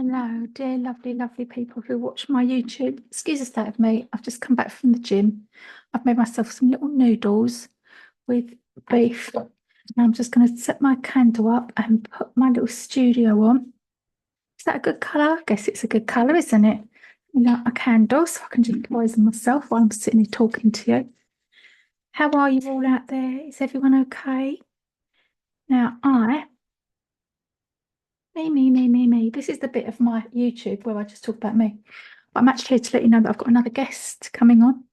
Hello, dear lovely, lovely people who watch my YouTube. Excuse the state of me. I've just come back from the gym. I've made myself some little noodles with beef. And I'm just going to set my candle up and put my little studio on. Is that a good colour? I guess it's a good colour, isn't it? Light my candle so I can just poison myself while I'm sitting here talking to you. How are you all out there? Is everyone okay? Now, me. This is the bit of my YouTube where I just talk about me. I'm actually here to let you know that I've got another guest coming on,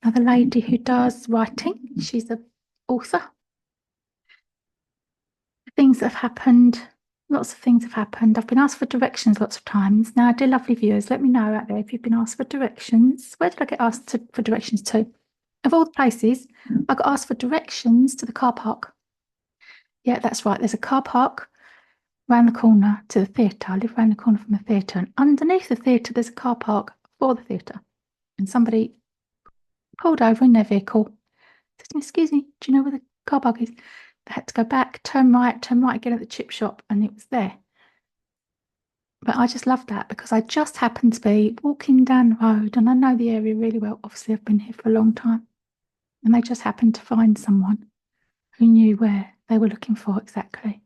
another lady who does writing. She's an author. Things that have happened, lots of things have happened. I've been asked for directions lots of times. Now, dear lovely viewers, let me know out there if you've been asked for directions. Where did I get asked for directions to? Of all the places, I got asked for directions to the car park. Yeah, that's right. There's a car park round the corner to the theatre. I live round the corner from the theatre, and underneath the theatre, there's a car park for the theatre. And somebody pulled over in their vehicle, said to me, "Excuse me, do you know where the car park is?" They had to go back, turn right again at the chip shop, and it was there. But I just love that because I just happened to be walking down the road, and I know the area really well. Obviously, I've been here for a long time, and they just happened to find someone who knew where they were looking for exactly.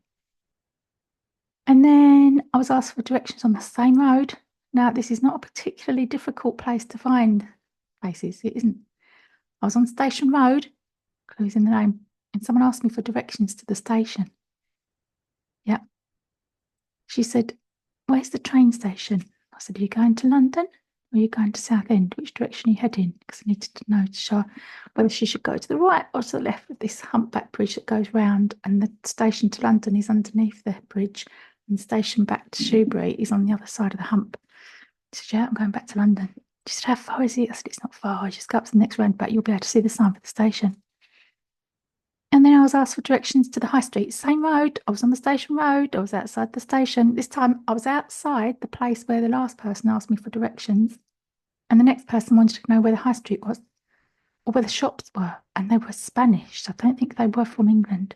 And then I was asked for directions on the same road. Now, this is not a particularly difficult place to find places. It isn't. I was on Station Road, clues in the name, and someone asked me for directions to the station. Yeah. She said, "Where's the train station?" I said, "Are you going to London or are you going to Southend? Which direction are you heading?" Because I needed to know to show whether she should go to the right or to the left of this humpback bridge that goes round, and the station to London is underneath the bridge, and the station back to Shrewsbury is on the other side of the hump. She said, "Yeah, I'm going back to London." She said, "How far is it?" I said, "It's not far. Just go up to the next roundabout. You'll be able to see the sign for the station." And then I was asked for directions to the high street. Same road. I was on the station road. I was outside the station. This time I was outside the place where the last person asked me for directions. And the next person wanted to know where the high street was or where the shops were. And they were Spanish. So I don't think they were from England.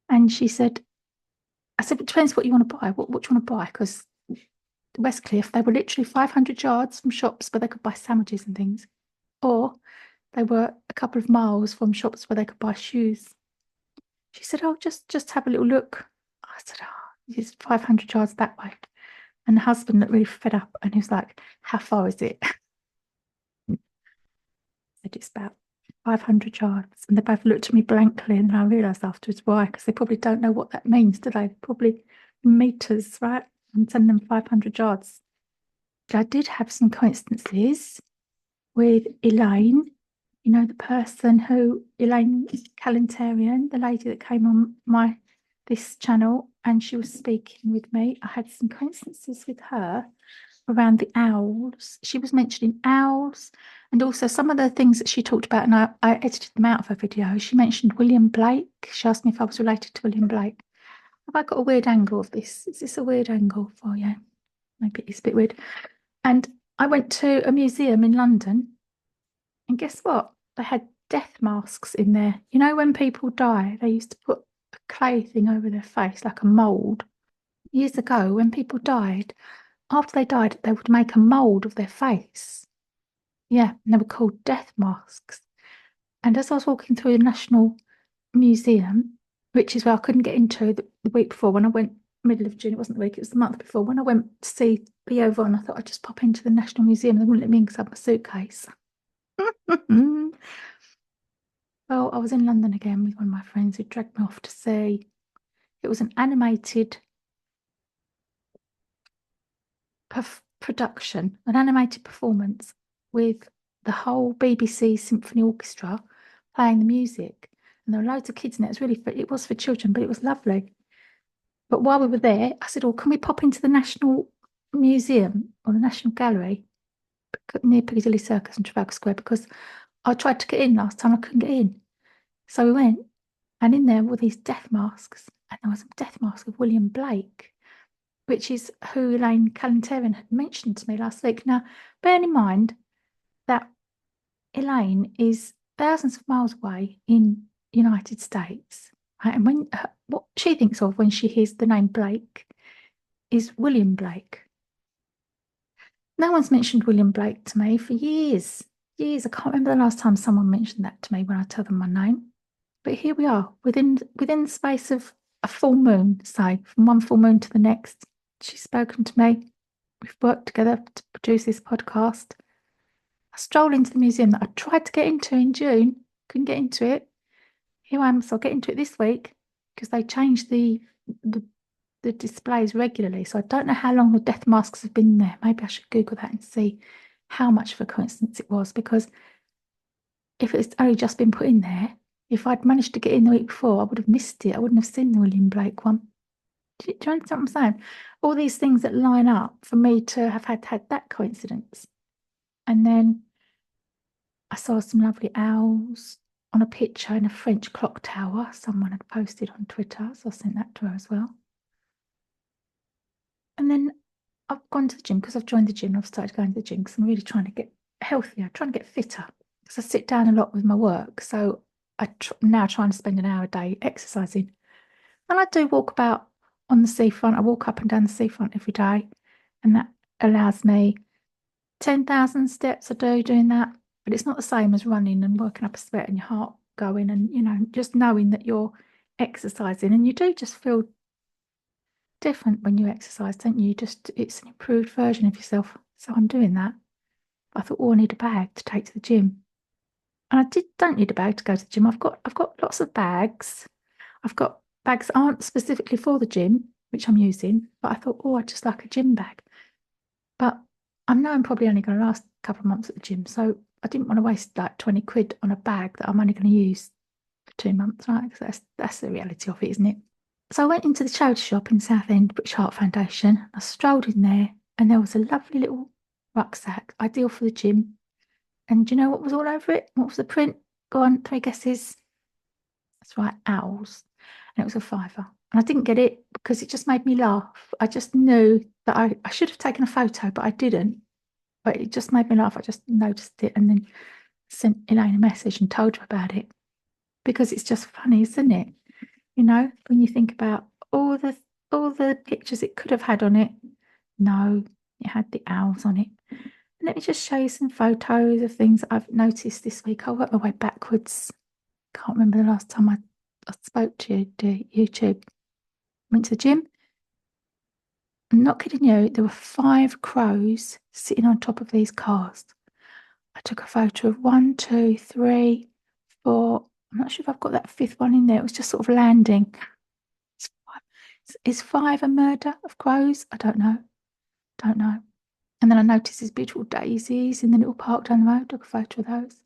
And I said, "It depends what you want to buy. What do you want to buy?" Because Westcliff, they were literally 500 yards from shops where they could buy sandwiches and things. Or they were a couple of miles from shops where they could buy shoes. She said, "Oh, just have a little look." I said, "Oh, it's 500 yards that way." And the husband looked really fed up and he was like, "How far is it?" I said, "It's about 500 yards." And they both looked at me blankly, and I realised afterwards why, because they probably don't know what that means, do they? Probably meters, right? I'm telling them 500 yards. I did have some coincidences with Elaine. You know, the person who, Elaine Calentarian, the lady that came on this channel, and she was speaking with me. I had some coincidences with her around the owls. She was mentioning owls and also some of the things that she talked about, and I edited them out of her video. She mentioned William Blake. She asked me if I was related to William Blake. Have I got a weird angle of this? Is this a weird angle for you? Maybe it's a bit weird. And I went to a museum in London, and guess what? They had death masks in there. You know, when people die, they used to put a clay thing over their face, like a mould. Years ago, when people died, after they died, they would make a mould of their face. Yeah, and they were called death masks. And as I was walking through the National Museum, which is where I couldn't get into the week before, when I went middle of June, it wasn't the week, it was the month before, when I went to see Theo Von, I thought I'd just pop into the National Museum. They wouldn't let me in because I had my suitcase. Well, I was in London again with one of my friends who dragged me off to see. It was an animated production, an animated performance with the whole BBC Symphony Orchestra playing the music. And there were loads of kids in it. It was for children, but it was lovely. But while we were there, I said, "Oh, can we pop into the National Museum or the National Gallery near Piccadilly Circus and Trafalgar Square?" Because I tried to get in last time, I couldn't get in. So we went, and in there were these death masks, and there was a death mask of William Blake, which is who Elaine Calentarian had mentioned to me last week. Now, bear in mind that Elaine is thousands of miles away in the United States, right? And what she thinks of when she hears the name Blake is William Blake. No one's mentioned William Blake to me for years. Years. I can't remember the last time someone mentioned that to me when I tell them my name. But here we are, within the space of a full moon, say, from one full moon to the next. She's spoken to me. We've worked together to produce this podcast. I strolled into the museum that I tried to get into in June, couldn't get into it. Here I am, so I'll get into it this week because they change the displays regularly. So I don't know how long the death masks have been there. Maybe I should Google that and see how much of a coincidence it was, because if it's only just been put in there, if I'd managed to get in the week before, I would have missed it. I wouldn't have seen the William Blake one. Do you understand what I'm saying? All these things that line up for me to have had that coincidence. And then I saw some lovely owls on a picture in a French clock tower someone had posted on Twitter, so I sent that to her as well. And then I've gone to the gym because I've joined the gym. I've started going to the gym because I'm really trying to get healthier, trying to get fitter, because I sit down a lot with my work. So I now trying to spend an hour a day exercising. And I do walk about on the seafront. I walk up and down the seafront every day, and that allows me 10,000 steps a day doing that. But it's not the same as running and working up a sweat and your heart going and, you know, just knowing that you're exercising. And you do just feel different when you exercise, don't you? It's an improved version of yourself. So I'm doing that. I thought, oh, I need a bag to take to the gym. And I don't need a bag to go to the gym. I've got lots of bags. I've got bags that aren't specifically for the gym, which I'm using, but I thought, oh, I'd just like a gym bag. But I know I'm probably only going to last a couple of months at the gym, so I didn't want to waste like 20 quid on a bag that I'm only going to use for 2 months, right? Because that's the reality of it, isn't it? So I went into the charity shop in Southend, British Heart Foundation. I strolled in there, and there was a lovely little rucksack, ideal for the gym. And do you know what was all over it? What was the print? Go on, 3 guesses. That's right, owls. And it was a £5. And I didn't get it because it just made me laugh. I just knew that I should have taken a photo, but I didn't. But it just made me laugh. I just noticed it and then sent Elaine a message and told her about it, because it's just funny, isn't it? You know, when you think about all the pictures it could have had on it. No, it had the owls on it. Let me just show you some photos of things that I've noticed this week. I'll work my way backwards. Can't remember the last time I spoke to you, YouTube. Went to the gym. I'm not kidding you, there were 5 crows sitting on top of these cars. I took a photo of 1, 2, 3, 4. I'm not sure if I've got that 5th one in there. It was just sort of landing. Is 5 a murder of crows? I don't know. Don't know. And then I noticed these beautiful daisies in the little park down the road. Took a photo of those.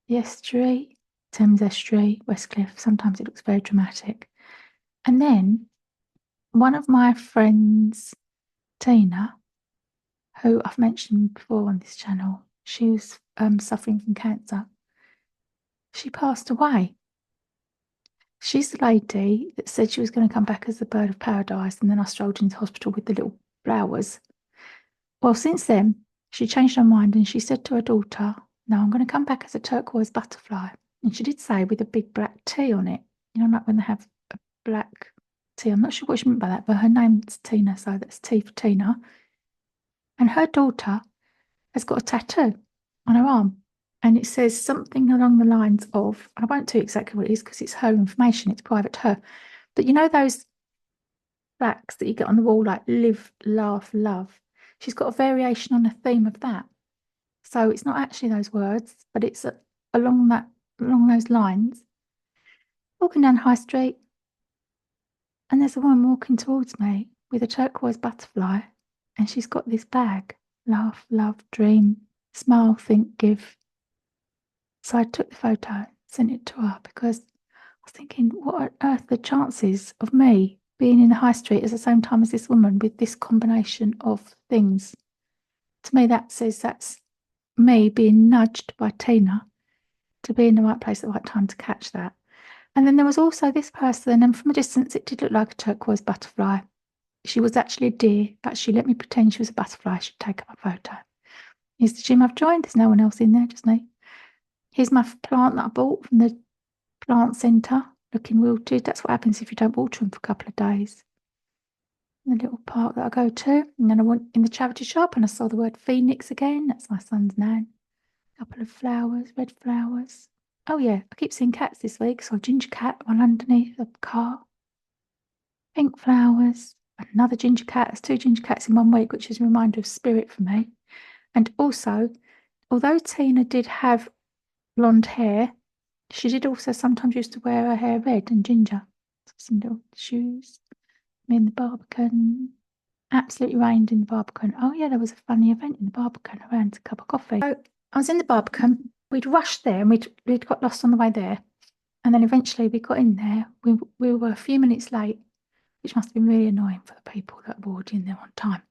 The estuary, Thames Estuary, Westcliff. Sometimes it looks very dramatic. And then one of my friends, Tina, who I've mentioned before on this channel, she was suffering from cancer. She passed away. She's the lady that said she was going to come back as the bird of paradise, and then I strolled into hospital with the little flowers. Well, since then, she changed her mind and she said to her daughter, no, I'm going to come back as a turquoise butterfly. And she did say with a big black T on it. You know, like when they have a black T. I'm not sure what she meant by that, but her name's Tina, so that's T for Tina. And her daughter has got a tattoo on her arm. And it says something along the lines of, I won't tell you exactly what it is because it's her information, it's private to her. But you know those plaques that you get on the wall, like live, laugh, love? She's got a variation on the theme of that. So it's not actually those words, but it's along those lines. Walking down High Street, and there's a woman walking towards me with a turquoise butterfly, and she's got this bag. Laugh, love, dream, smile, think, give. So I took the photo, sent it to her, because I was thinking, what on earth are the chances of me being in the high street at the same time as this woman with this combination of things? To me, that says that's me being nudged by Tina to be in the right place at the right time to catch that. And then there was also this person, and from a distance, it did look like a turquoise butterfly. She was actually a deer, but she let me pretend she was a butterfly. She'd take up a photo. Here's the gym I've joined. There's no one else in there, just me. Here's my plant that I bought from the plant centre, looking wilted. That's what happens if you don't water them for a couple of days. the little park that I go to. And then I went in the charity shop and I saw the word Phoenix again. That's my son's name. A couple of flowers, red flowers. Oh yeah, I keep seeing cats this week. So a ginger cat, one underneath the car. Pink flowers, another ginger cat. There's 2 ginger cats in 1 week, which is a reminder of spirit for me. And also, although Tina did have blonde hair, she did also sometimes used to wear her hair red and ginger. Some little shoes. Me in the Barbican. Absolutely rained in the Barbican. Oh yeah, there was a funny event in the Barbican around a cup of coffee. So I was in the Barbican. We'd rushed there and we'd got lost on the way there. And then eventually we got in there. We were a few minutes late, which must have been really annoying for the people that were already in there on time.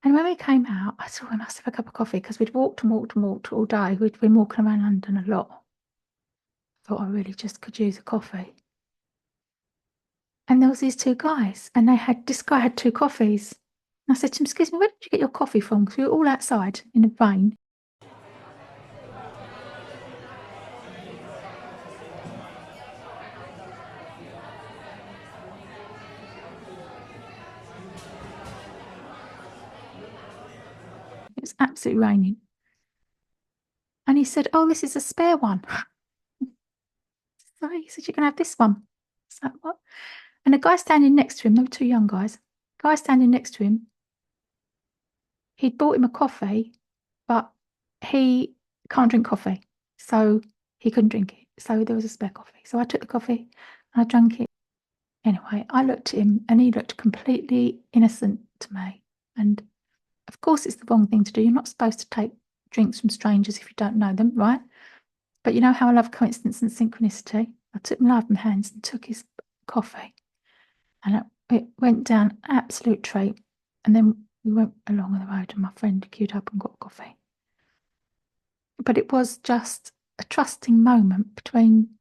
And when we came out, I thought we must have a cup of coffee because we'd walked and walked and walked all day. We'd been walking around London a lot. I thought I really just could use a coffee. And there was these 2 guys, and this guy had 2 coffees. And I said to him, "Excuse me, where did you get your coffee from?" Because we were all outside in the rain. It was absolutely raining. And he said, "Oh, this is a spare one." So he said, "You can have this one." It's like, what? And the guy standing next to him, they were 2 young guys. The guy standing next to him, he'd bought him a coffee, but he can't drink coffee. So he couldn't drink it. So there was a spare coffee. So I took the coffee and I drank it. Anyway, I looked at him and he looked completely innocent to me. And of course, it's the wrong thing to do. You're not supposed to take drinks from strangers if you don't know them, right? But you know how I love coincidence and synchronicity? I took my life in my hands and took his coffee. And it went down absolute treat. And then we went along the road and my friend queued up and got coffee. But it was just a trusting moment between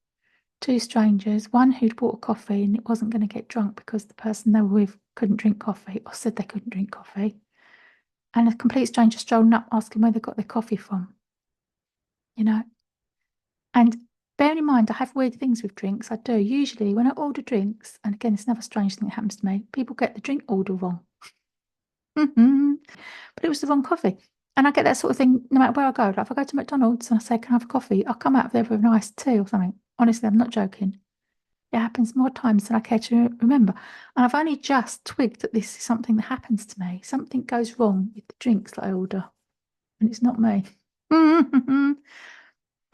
2 strangers, one who'd bought a coffee and it wasn't going to get drunk because the person they were with couldn't drink coffee or said they couldn't drink coffee, and a complete stranger strolling up asking where they got their coffee from, you know. And bearing in mind, I have weird things with drinks. I do. Usually when I order drinks, and again, it's another strange thing that happens to me, people get the drink order wrong. But it was the wrong coffee. And I get that sort of thing no matter where I go. Like if I go to McDonald's and I say, "Can I have a coffee?" I'll come out of there with an iced tea or something. Honestly, I'm not joking. It happens more times than I care to remember. And I've only just twigged that this is something that happens to me. Something goes wrong with the drinks that I order. And it's not me. And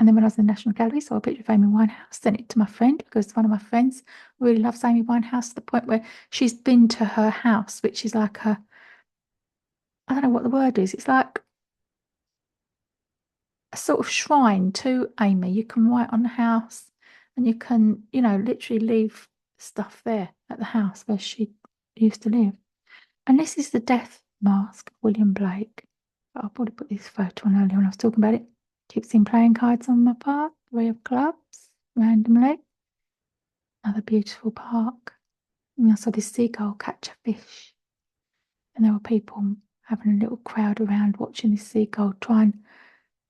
then when I was in the National Gallery, saw a picture of Amy Winehouse, sent it to my friend because one of my friends really loves Amy Winehouse to the point where she's been to her house, which is like I don't know what the word is. It's like a sort of shrine to Amy. You can write on the house and you can, literally leave stuff there at the house where she used to live. And this is the death mask of William Blake. I'll probably put this photo on earlier when I was talking about it. Keep seeing playing cards on my path, 3 of clubs, randomly. Another beautiful park. And I saw this seagull catch a fish. And there were people having a little crowd around watching this seagull try and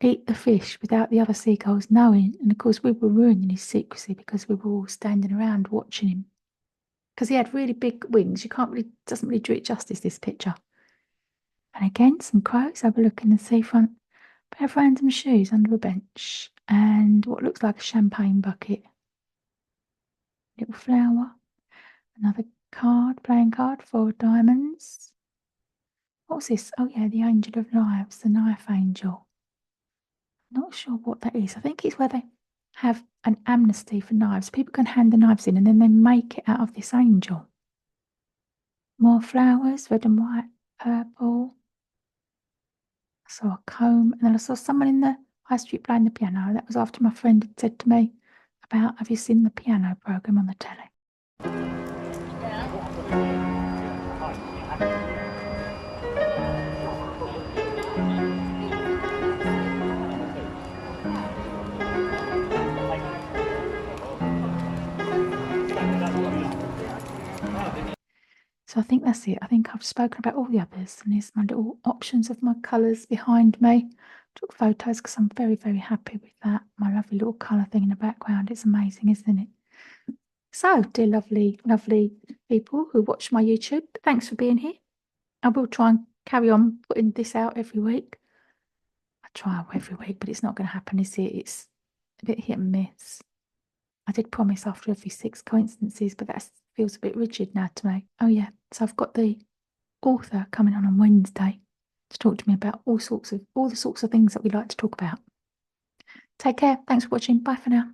eat the fish without the other seagulls knowing. And of course, we were ruining his secrecy because we were all standing around watching him. Because he had really big wings. Doesn't really do it justice, this picture. And again, some crows overlooking the seafront. A pair of random shoes under a bench. And what looks like a champagne bucket. Little flower. Another card, playing card, 4 of diamonds. What's this? Oh yeah, the Angel of Lives, the knife angel. Not sure what that is. I think it's where they have an amnesty for knives. People can hand the knives in and then they make it out of this angel. More flowers, red and white, purple. I saw a comb and then I saw someone in the high street playing the piano. That was after my friend had said to me about, "Have you seen the piano program on the telly?" So I think that's it. I think I've spoken about all the others, and here's my little options of my colours behind me. Took photos because I'm very, very happy with that. My lovely little colour thing in the background. It's amazing, isn't it? So, dear lovely, lovely people who watch my YouTube, thanks for being here. I will try and carry on putting this out every week. I try every week, but it's not going to happen, is it? It's a bit hit and miss. I did promise after every 6 coincidences, but that feels a bit rigid now to me. Oh yeah, so I've got the author coming on Wednesday to talk to me about all the sorts of things that we like to talk about. Take care. Thanks for watching. Bye for now.